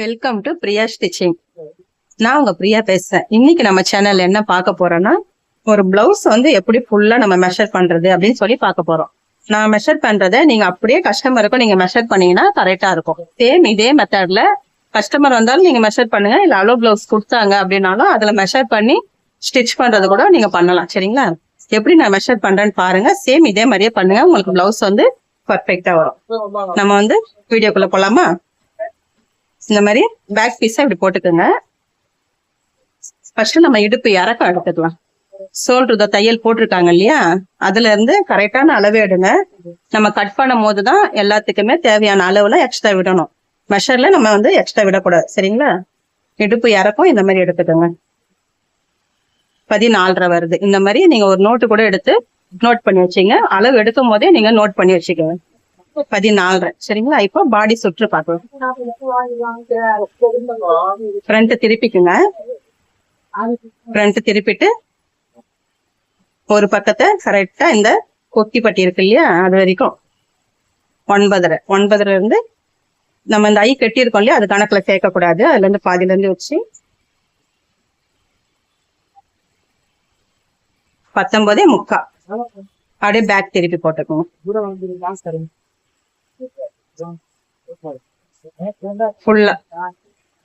Welcome to Priya stitching. நான் உங்க பிரியா பேசுறேன். இன்னைக்கு நம்ம சேனல்ல என்ன பார்க்க போறோம்னா, ஒரு பிளவுஸ் வந்து எப்படி ஃபுல்லா நம்ம மெஷர் பண்றது அப்படின்னு சொல்லி பார்க்க போறோம். நான் மெஷர் பண்றதை நீங்க அப்படியே கஸ்டமருக்கும் நீங்க மெஷர் பண்ணீங்கன்னா கரெக்டா இருக்கும். சேம் இதே மெத்தட்ல கஸ்டமர் வந்தாலும் நீங்க மெஷர் பண்ணுங்க, இல்ல அலோ பிளவுஸ் கொடுத்தாங்க அப்படின்னாலும் அதுல மெஷர் பண்ணி ஸ்டிச் பண்றது கூட நீங்க பண்ணலாம். சரிங்களா? எப்படி நான் மெஷர் பண்றேன்னு பாருங்க. சேம் இதே மாதிரியே பண்ணுங்க, உங்களுக்கு பிளவுஸ் வந்து பர்ஃபெக்டா வரும். நம்ம வந்து வீடியோக்குள்ள போலாமா? இந்த மாதிரி பேக் பீஸா இப்படி போட்டுக்கோங்க. ஃபர்ஸ்ட் நம்ம இடுப்பு இறக்கம் எடுத்துக்கலாம். ஷோல்டர் தையல் போட்டிருக்காங்க இல்லையா, அதுல இருந்து கரெக்டான அளவு எடுங்க. நம்ம கட் பண்ணும் போதுதான் எல்லாத்துக்குமே தேவையான அளவுல எக்ஸ்ட்ரா விடணும். மெஷர்ல நம்ம வந்து எக்ஸ்ட்ரா விடக்கூடாது. சரிங்களா? இடுப்பு இறக்கம் இந்த மாதிரி எடுத்துக்கோங்க. 14.5 வருது. இந்த மாதிரி நீங்க ஒரு நோட்டு கூட எடுத்து நோட் பண்ணி வச்சுங்க. அளவு எடுக்கும் போதே நீங்க நோட் பண்ணி வச்சுக்கோங்க. 14.5. சரிங்களா? இப்போ பாடி சுற்று பார்க்கலாம். ஃப்ரண்ட் திருப்பிக்குங்க. ஃப்ரண்ட் திருப்பிட்டு ஒரு பக்கத்தை கரெக்டா இந்த கொக்கி பட்டி இருக்கு இல்லையா, அது வரைக்கும் 9.5 இருந்து நம்ம இந்த ஐ கட்டி இருக்கோம் இல்லையா, அது கணக்குல சேர்க்க கூடாது. அதுல இருந்து பாதியில இருந்து வச்சு 19.75 அப்படியே பேக் திருப்பி போட்டுக்கோங்க. ஃபுல்லா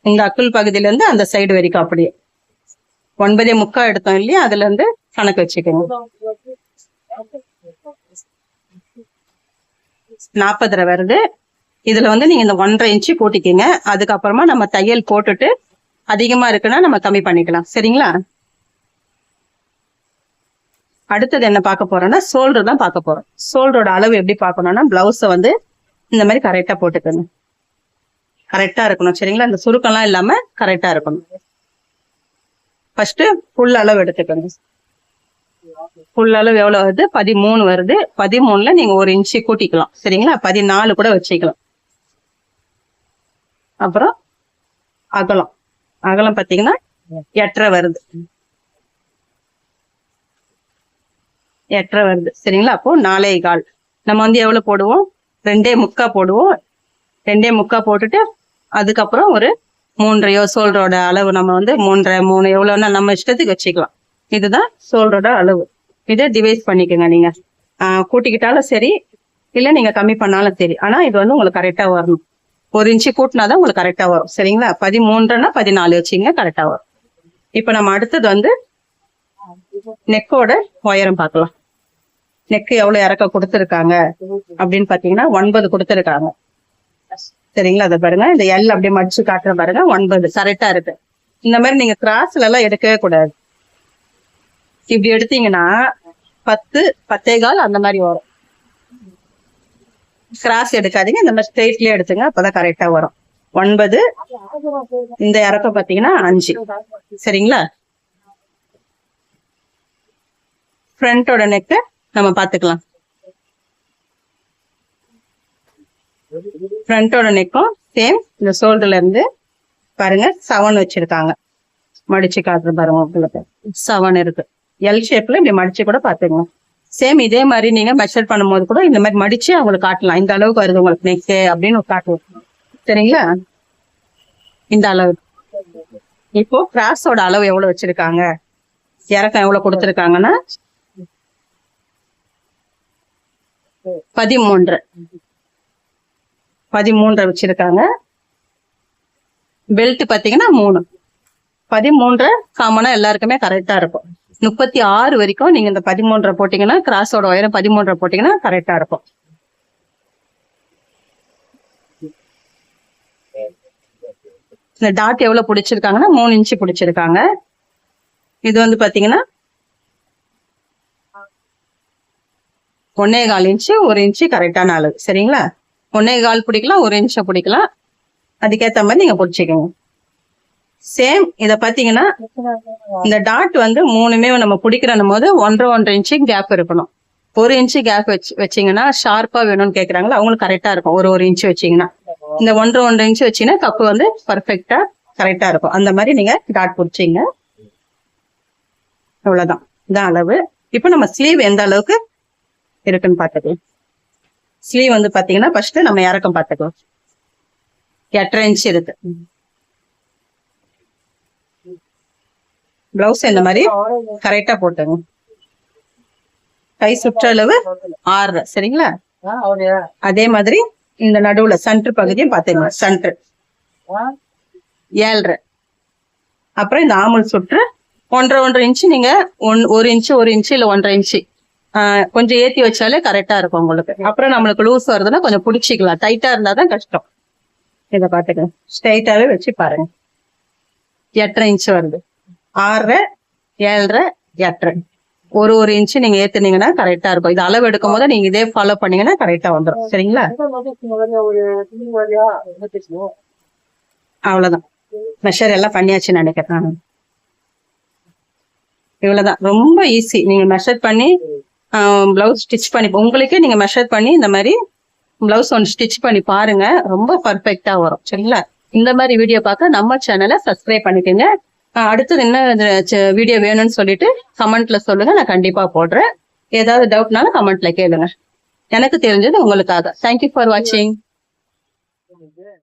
இந்த அக்குள் பகுதியில இருந்து அந்த சைடு வரைக்கும் அப்படியே 9.75 எடுத்தோம் இல்லையா, அதுல இருந்து கணக்கு வச்சுக்கோங்க. 40 வருது. இதுல வந்து நீங்க இந்த 1.5 இன்ச்சு கூட்டிக்கிங்க. அதுக்கப்புறமா நம்ம தையல் போட்டுட்டு அதிகமா இருக்குன்னா நம்ம கம்மி பண்ணிக்கலாம். சரிங்களா? அடுத்தது என்ன பார்க்க போறோம்னா, ஷோல்டர் தான் பார்க்க போறோம். ஷோல்டரோட அளவு எப்படி பார்க்கணும்னா, பிளவுஸை வந்து இந்த மாதிரி கரெக்டா போட்டுக்கணும். கரெக்டா இருக்கணும். சரிங்களா? இந்த சுருக்கம்லாம் இல்லாம கரெக்டா இருக்கணும். ஃபர்ஸ்ட் ஃபுல் அளவு எடுத்துக்கணும். ஃபுல் அளவு எவ்வளவு வருது? 13 வருது. 13ல நீங்க 1 இன்ச்சு கூட்டிக்கலாம். சரிங்களா? 14 கூட வச்சுக்கலாம். அப்புறம் அகலம் அகலம் பாத்தீங்கன்னா 8.5 வருது. 8.5 வருது. சரிங்களா? அப்போ 4.25 நம்ம வந்து எவ்வளவு போடுவோம்? 2.75 போடுவோம். 2.75 போட்டுட்டு அதுக்கப்புறம் ஒரு 3.5 ஷோல்டரோட அளவு நம்ம வந்து 3.5 எவ்வளவுன்னா நம்ம இஷ்டத்துக்கு வச்சுக்கலாம். இதுதான் ஷோல்டரோட அளவு. இதை டிவைஸ் பண்ணிக்கோங்க. நீங்க கூட்டிக்கிட்டாலும் சரி, இல்ல நீங்க கம்மி பண்ணாலும் சரி. ஆனா இது வந்து உங்களுக்கு கரெக்டா வரணும். 1 இன்ச்சு கூட்டினாதான் உங்களுக்கு கரெக்டா வரும். சரிங்களா? 13னா 14 வச்சுங்க, கரெக்டா வரும். இப்ப நம்ம அடுத்தது வந்து நெக்கோட உயரம் பார்க்கலாம். நெக்கு எவ்வளவு இறக்க கொடுத்துருக்காங்க அப்படின்னு பாத்தீங்கன்னா 9 கொடுத்துருக்காங்க. சரிங்களா? அதை பாருங்க, இந்த எல் அப்படியே மடிச்சு காட்டுற பாருங்க. 9 கரெக்டா இருக்கு. இந்த மாதிரி நீங்க கிராஸ்ல எல்லாம் எடுக்கவே கூடாது. இப்படி எடுத்தீங்கன்னா 10, 10.25 அந்த மாதிரி வரும். கிராஸ் எடுக்காதீங்க, இந்த மாதிரி ஸ்ட்ரெயிட்லயே எடுத்துங்க, அப்பதான் கரெக்டா வரும். 9 இந்த இறக்கம் பாத்தீங்கன்னா 5. சரிங்களா? ஃப்ரண்டோட நெக்கு நம்ம பாத்துக்கலாம். ஃப்ரண்டோட நெக்கும் சேம் இந்த ஷோல்டர்ல இருந்து பாருங்க 7 வச்சிருக்காங்க. மடிச்சு காட்டுற பாருங்க, உங்களுக்கு 7 இருக்கு. எல் ஷேப்ல இப்படி மடிச்சு கூட பாத்துங்க. சேம் இதே மாதிரி நீங்க மெஷர் பண்ணும் போது கூட இந்த மாதிரி மடிச்சு அவங்களுக்கு காட்டலாம். இந்த அளவுக்கு வருது உங்களுக்கு நெக்கு அப்படின்னு காட்டுவோம். சரிங்களா? இந்த அளவு. இப்போ கிராஸோட அளவு எவ்வளவு வச்சிருக்காங்க, இறக்கம் எவ்வளவு கொடுத்துருக்காங்கன்னா 13 வச்சிருக்காங்க. பெல்ட் பாத்தீங்கன்னா 3. 13 காமனா எல்லாருக்குமே கரெக்டா இருக்கும். 36 வரைக்கும் நீங்க இந்த 13 போட்டீங்கன்னா, கிராஸோட உயரம் 13 போட்டீங்கன்னா கரெக்டா இருக்கும். இந்த டாட் எவ்வளவு பிடிச்சிருக்காங்கன்னா 3 இன்ச்சு பிடிச்சிருக்காங்க. இது வந்து பாத்தீங்கன்னா 1.25 இன்ச்சு, 1 இன்ச்சு கரெக்டான அளவு. சரிங்களா? 1.25 பிடிக்கலாம், 1 இன்ச்ச பிடிக்கலாம். அதுக்கேற்ற மாதிரி நீங்க பிடிச்சிக்கோங்க. சேம் இத பாத்தீங்கன்னா இந்த டாட் வந்து 3மே நம்ம பிடிக்கிறோம் போது 1.5 இன்ச்சு கேப் இருக்கணும். 1 இன்ச்சு கேப் வச்சீங்கன்னா ஷார்ப்பா வேணும்னு கேக்குறாங்களா, அவங்களுக்கு கரெக்டா இருக்கும். 1 இன்ச்சு வச்சீங்கன்னா, இந்த 1.5 இன்ச்சு வச்சீங்கன்னா கப்பு வந்து பர்ஃபெக்டா கரெக்டா இருக்கும். அந்த மாதிரி நீங்க டாட் பிடிச்சிங்க. அவ்வளவுதான், இதான் அளவு. இப்ப நம்ம ஸ்லீவ் எந்த அளவுக்கு இருக்குன்னு பாத்துக்கலாம். ஸ்லீவ் வந்து பாத்தீங்கன்னா ஃபர்ஸ்ட் நம்ம இறக்கம் பாத்துக்கலாம். 8.5 இன்ச்சு இருக்கு. பிளவுஸ் இந்த மாதிரி கரெக்டா போட்டுங்க. கை சுற்றளவு 6 சரிங்களா? அதே மாதிரி இந்த நடுவுல சென்டர் பகுதியும் பாத்துங்க, சென்டர் 7.5. அப்புறம் இந்த ஆமுல் சுற்று 1.5 இன்ச்சு, நீங்க 1 இன்ச்சு 1 இன்ச்சு இல்ல 1.5 இன்ச்சு கொஞ்சம் ஏத்தி வச்சாலே கரெக்டா இருக்கும் உங்களுக்கு. அப்புறம் நம்மளுக்கு லூஸ் வருதுன்னா கொஞ்சம் பிடிச்சிக்கலாம், டைட்டா இருந்தாதான் கஷ்டம். இதை பாத்துக்கங்க, ஸ்ட்ரைட்டாவே வச்சு பாருங்க. 8.5 இன்ச்சு வருது. 6.5 7.5 8.5 1 இன்ச்சு நீங்க ஏத்துனீங்கன்னா கரெக்டா இருக்கும். இது அளவு எடுக்கும் போது நீங்க இதே ஃபாலோ பண்ணீங்கன்னா கரெக்டா வந்துடும் சரிங்களா? அவ்வளவுதான், மெஷர் எல்லாம் பண்ணியாச்சுன்னு நினைக்கிறேன். இவ்வளவுதான், ரொம்ப ஈஸி. நீங்க மெஷர் பண்ணி பிளவுஸ் ஸ்டிச் பண்ணி உங்களுக்கே நீங்க மெஷர் பண்ணி இந்த மாதிரி பிளவுஸ் ஒன்று ஸ்டிச் பண்ணி பாருங்க, ரொம்ப பர்ஃபெக்டா வரும் சரிங்களா? இந்த மாதிரி வீடியோ பார்க்க நம்ம சேனலை சப்ஸ்கிரைப் பண்ணிக்கோங்க. அடுத்தது என்ன வீடியோ வேணும்னு சொல்லிட்டு கமெண்ட்ல சொல்லுங்க, நான் கண்டிப்பா போடுறேன். ஏதாவது டவுட்னாலும் கமெண்ட்ல கேளுங்க, எனக்கு தெரிஞ்சது உங்களுக்காக. தேங்க்யூ ஃபார் வாட்சிங்.